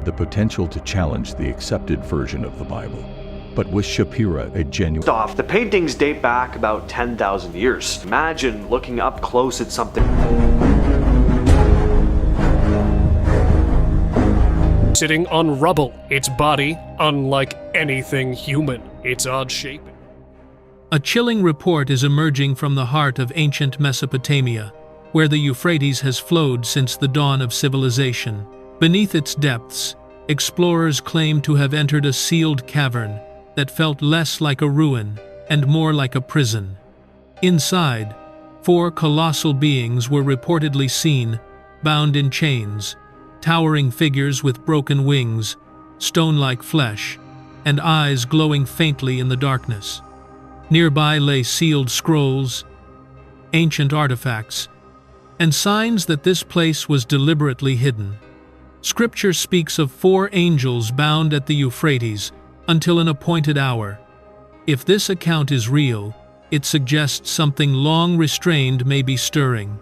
the potential to challenge the accepted version of the Bible. But with Shapira a genuine... Off, the paintings date back about 10,000 years. Imagine looking up close at something. Sitting on rubble. Its body, unlike anything human. Its odd shape. A chilling report is emerging from the heart of ancient Mesopotamia, where the Euphrates has flowed since the dawn of civilization. Beneath its depths, explorers claim to have entered a sealed cavern that felt less like a ruin and more like a prison. Inside, 4 colossal beings were reportedly seen, bound in chains, towering figures with broken wings, stone-like flesh, and eyes glowing faintly in the darkness. Nearby lay sealed scrolls, ancient artifacts, and signs that this place was deliberately hidden. Scripture speaks of 4 angels bound at the Euphrates until an appointed hour. If this account is real, it suggests something long restrained may be stirring.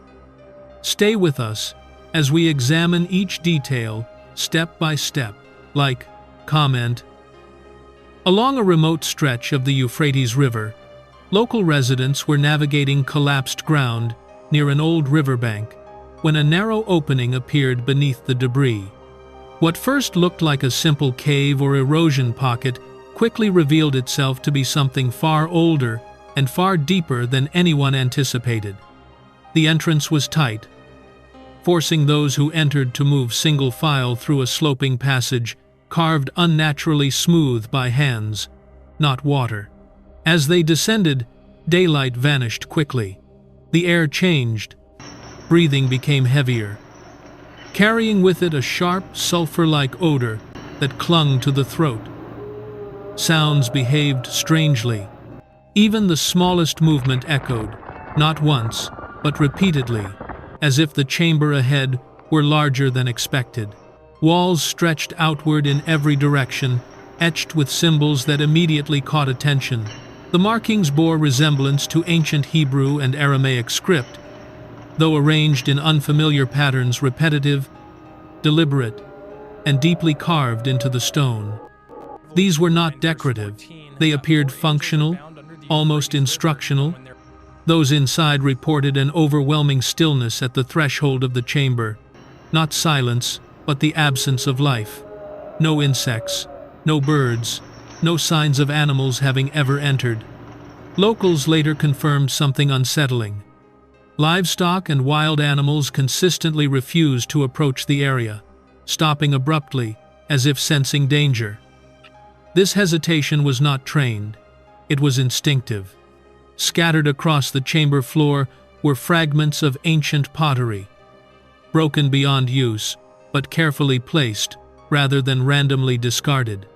Stay with us as we examine each detail, step by step. Like, comment. Along a remote stretch of the Euphrates River, local residents were navigating collapsed ground near an old riverbank when a narrow opening appeared beneath the debris. What first looked like a simple cave or erosion pocket quickly revealed itself to be something far older and far deeper than anyone anticipated. The entrance was tight, forcing those who entered to move single file through a sloping passage carved unnaturally smooth by hands, not water. As they descended, daylight vanished quickly. The air changed. Breathing became heavier, carrying with it a sharp, sulfur-like odor that clung to the throat. Sounds behaved strangely. Even the smallest movement echoed, not once, but repeatedly, as if the chamber ahead were larger than expected. Walls stretched outward in every direction, etched with symbols that immediately caught attention. The markings bore resemblance to ancient Hebrew and Aramaic script, though arranged in unfamiliar patterns, repetitive, deliberate, and deeply carved into the stone. These were not decorative. They appeared functional, almost instructional. Those inside reported an overwhelming stillness at the threshold of the chamber. Not silence, but the absence of life. No insects, no birds, no signs of animals having ever entered. Locals later confirmed something unsettling. Livestock and wild animals consistently refused to approach the area, stopping abruptly, as if sensing danger. This hesitation was not trained. It was instinctive. Scattered across the chamber floor were fragments of ancient pottery, broken beyond use, but carefully placed, rather than randomly discarded.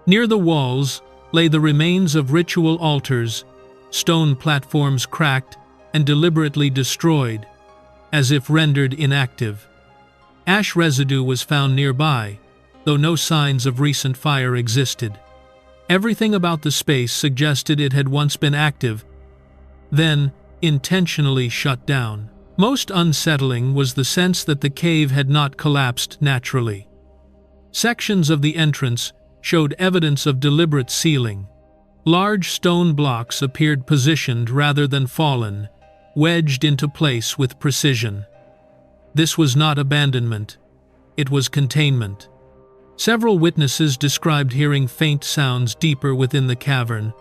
Near the walls lay the remains of ritual altars, stone platforms cracked and deliberately destroyed, as if rendered inactive. Ash residue was found nearby, though no signs of recent fire existed. Everything about the space suggested it had once been active, then intentionally shut down. Most unsettling was the sense that the cave had not collapsed naturally. Sections of the entrance showed evidence of deliberate sealing. Large stone blocks appeared positioned rather than fallen, wedged into place with precision. This was not abandonment. It was containment. Several witnesses described hearing faint sounds deeper within the cavern,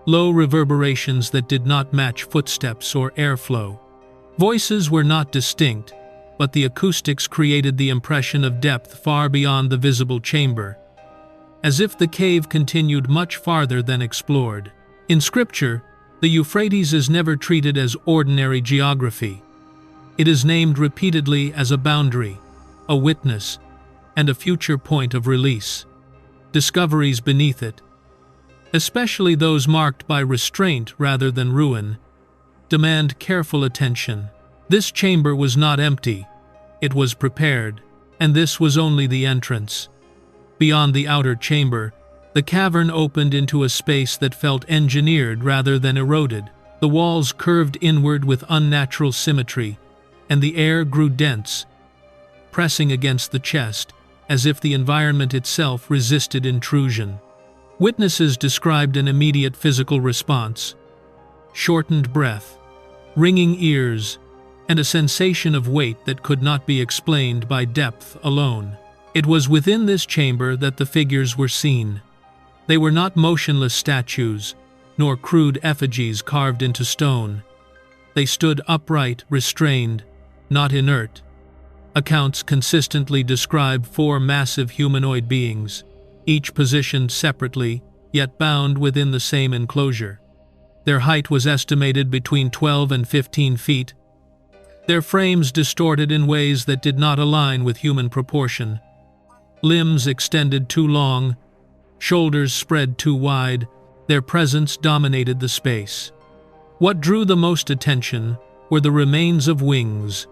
low reverberations that did not match footsteps or airflow. Voices were not distinct, but the acoustics created the impression of depth far beyond the visible chamber, as if the cave continued much farther than explored. In Scripture, the Euphrates is never treated as ordinary geography. It is named repeatedly as a boundary, a witness, and a future point of release. Discoveries beneath it, especially those marked by restraint rather than ruin, demand careful attention. This chamber was not empty. It was prepared, and this was only the entrance. Beyond the outer chamber, the cavern opened into a space that felt engineered rather than eroded. The walls curved inward with unnatural symmetry, and the air grew dense, pressing against the chest, as if the environment itself resisted intrusion. Witnesses described an immediate physical response: shortened breath, ringing ears, and a sensation of weight that could not be explained by depth alone. It was within this chamber that the figures were seen. They were not motionless statues, nor crude effigies carved into stone. They stood upright, restrained, not inert. Accounts consistently describe 4 massive humanoid beings, each positioned separately, yet bound within the same enclosure. Their height was estimated between 12 and 15 feet, their frames distorted in ways that did not align with human proportion. Limbs extended too long, shoulders spread too wide, their presence dominated the space. What drew the most attention were the remains of wings.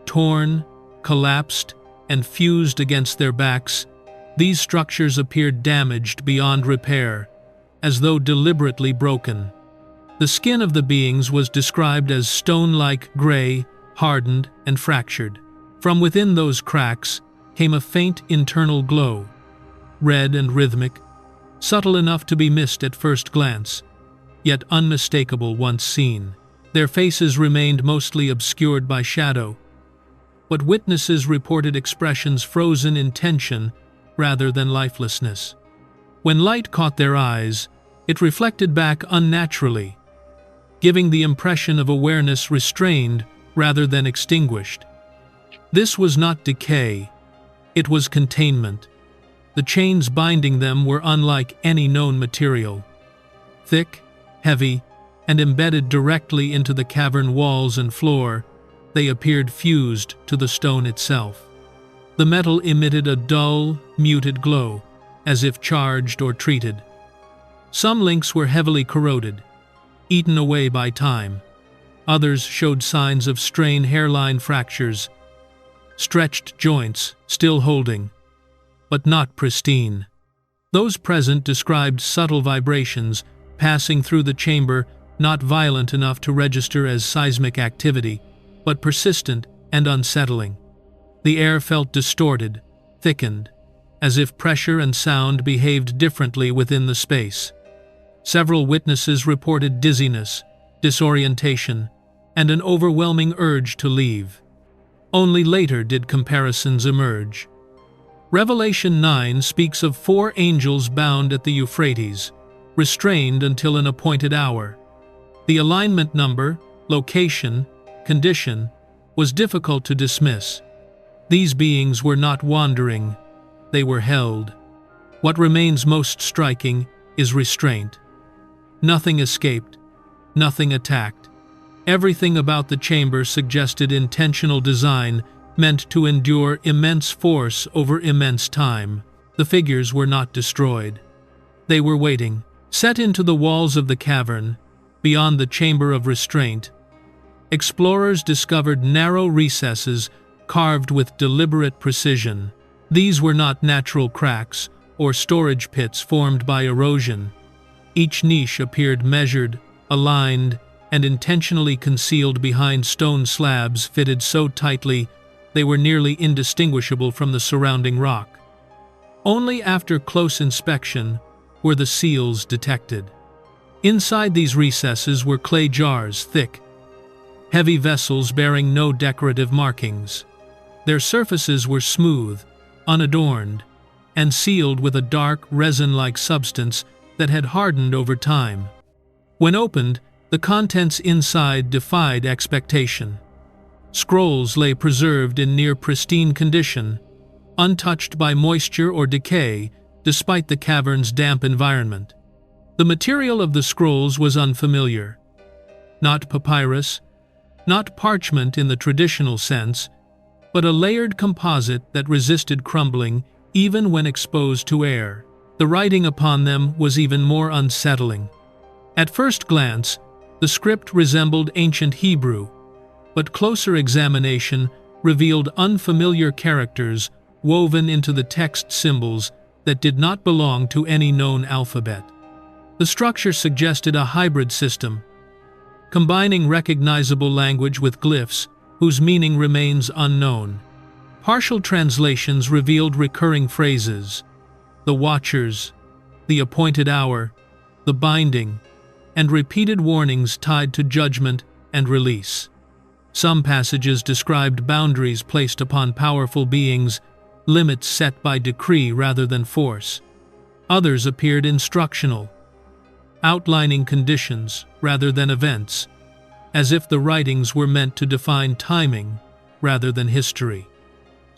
Torn, collapsed, and fused against their backs, these structures appeared damaged beyond repair, as though deliberately broken. The skin of the beings was described as stone-like gray, hardened, and fractured. From within those cracks came a faint internal glow, red and rhythmic, subtle enough to be missed at first glance, yet unmistakable once seen. Their faces remained mostly obscured by shadow, but witnesses reported expressions frozen in tension rather than lifelessness. When light caught their eyes, it reflected back unnaturally, giving the impression of awareness restrained rather than extinguished. This was not decay, it was containment. The chains binding them were unlike any known material. Thick, heavy, and embedded directly into the cavern walls and floor, they appeared fused to the stone itself. The metal emitted a dull, muted glow, as if charged or treated. Some links were heavily corroded, eaten away by time. Others showed signs of strain hairline fractures, stretched joints still holding, but not pristine. Those present described subtle vibrations passing through the chamber, not violent enough to register as seismic activity, but persistent and unsettling. The air felt distorted, thickened, as if pressure and sound behaved differently within the space. Several witnesses reported dizziness, disorientation, and an overwhelming urge to leave. Only later did comparisons emerge. Revelation 9 speaks of 4 angels bound at the Euphrates, restrained until an appointed hour. The alignment number, location, condition was difficult to dismiss. These beings were not wandering, they were held. What remains most striking is restraint. Nothing escaped, nothing attacked. Everything about the chamber suggested intentional design meant to endure immense force over immense time. The figures were not destroyed. They were waiting. Set into the walls of the cavern, beyond the chamber of restraint, explorers discovered narrow recesses carved with deliberate precision. These were not natural cracks or storage pits formed by erosion. Each niche appeared measured, aligned, and intentionally concealed behind stone slabs fitted so tightly they were nearly indistinguishable from the surrounding rock. Only after close inspection were the seals detected. Inside these recesses were clay jars, thick, heavy vessels bearing no decorative markings. Their surfaces were smooth, unadorned, and sealed with a dark, resin-like substance that had hardened over time. When opened, the contents inside defied expectation. Scrolls lay preserved in near-pristine condition, untouched by moisture or decay, despite the cavern's damp environment. The material of the scrolls was unfamiliar. Not papyrus, not parchment in the traditional sense, but a layered composite that resisted crumbling even when exposed to air. The writing upon them was even more unsettling. At first glance, the script resembled ancient Hebrew, but closer examination revealed unfamiliar characters woven into the text symbols that did not belong to any known alphabet. The structure suggested a hybrid system, combining recognizable language with glyphs whose meaning remains unknown. Partial translations revealed recurring phrases: the watchers, the appointed hour, the binding, and repeated warnings tied to judgment and release. Some passages described boundaries placed upon powerful beings, limits set by decree rather than force. Others appeared instructional, outlining conditions rather than events, as if the writings were meant to define timing rather than history.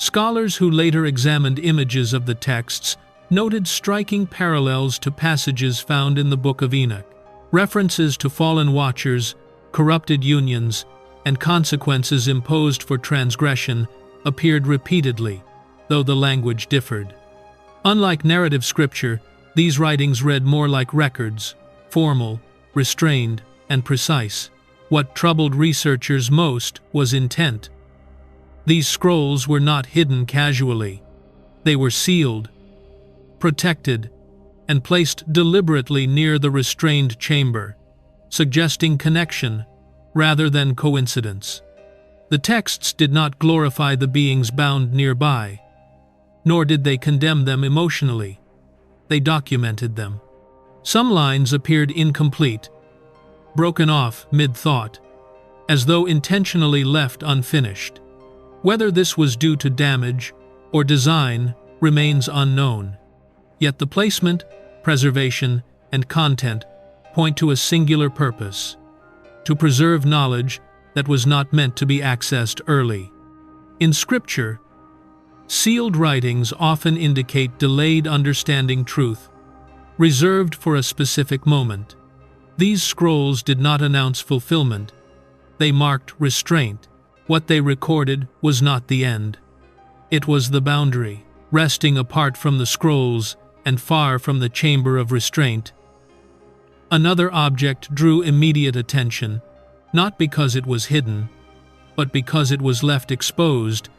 Scholars who later examined images of the texts noted striking parallels to passages found in the Book of Enoch. References to fallen watchers, corrupted unions, and consequences imposed for transgression appeared repeatedly, though the language differed. Unlike narrative scripture, these writings read more like records, formal, restrained, and precise. What troubled researchers most was intent. These scrolls were not hidden casually. They were sealed, protected, and placed deliberately near the restrained chamber, suggesting connection rather than coincidence. The texts did not glorify the beings bound nearby, nor did they condemn them emotionally. They documented them. Some lines appeared incomplete, broken off mid-thought, as though intentionally left unfinished. Whether this was due to damage or design remains unknown. Yet the placement, preservation, and content point to a singular purpose: to preserve knowledge that was not meant to be accessed early. In Scripture, sealed writings often indicate delayed understanding truth, reserved for a specific moment. These scrolls did not announce fulfillment. They marked restraint. What they recorded was not the end. It was the boundary, resting apart from the scrolls and far from the chamber of restraint. Another object drew immediate attention, not because it was hidden, but because it was left exposed,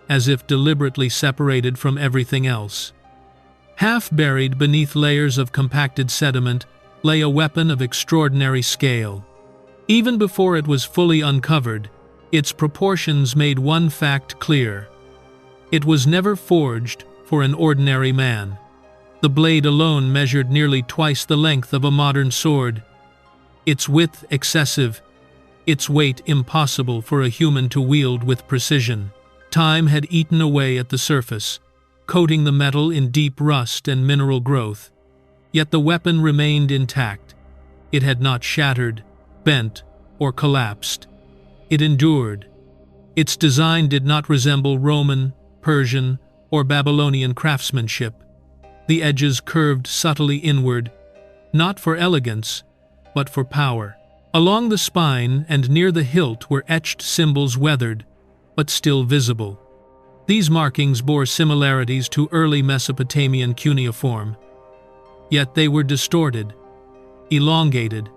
as if deliberately separated from everything else. Half buried beneath layers of compacted sediment lay a weapon of extraordinary scale. Even before it was fully uncovered, its proportions made one fact clear: it was never forged for an ordinary man. The blade alone measured nearly twice the length of a modern sword, its width excessive, its weight impossible for a human to wield with precision. Time had eaten away at the surface, coating the metal in deep rust and mineral growth. Yet the weapon remained intact. It had not shattered, bent, or collapsed. It endured. Its design did not resemble Roman, Persian, or Babylonian craftsmanship. The edges curved subtly inward, not for elegance, but for power. Along the spine and near the hilt were etched symbols weathered, but still visible. These markings bore similarities to early Mesopotamian cuneiform. Yet they were distorted, elongated,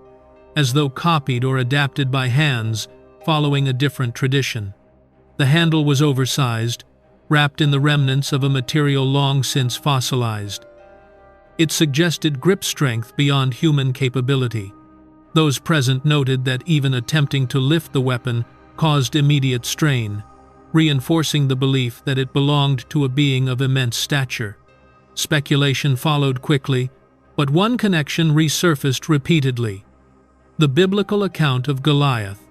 as though copied or adapted by hands following a different tradition. The handle was oversized, wrapped in the remnants of a material long since fossilized. It suggested grip strength beyond human capability. Those present noted that even attempting to lift the weapon caused immediate strain, reinforcing the belief that it belonged to a being of immense stature. Speculation followed quickly, but one connection resurfaced repeatedly: the biblical account of Goliath.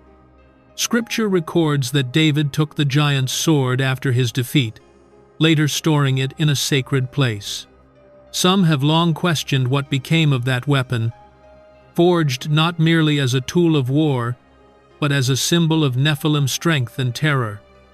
Scripture records that David took the giant's sword after his defeat, later storing it in a sacred place. Some have long questioned what became of that weapon, forged not merely as a tool of war, but as a symbol of Nephilim strength and terror.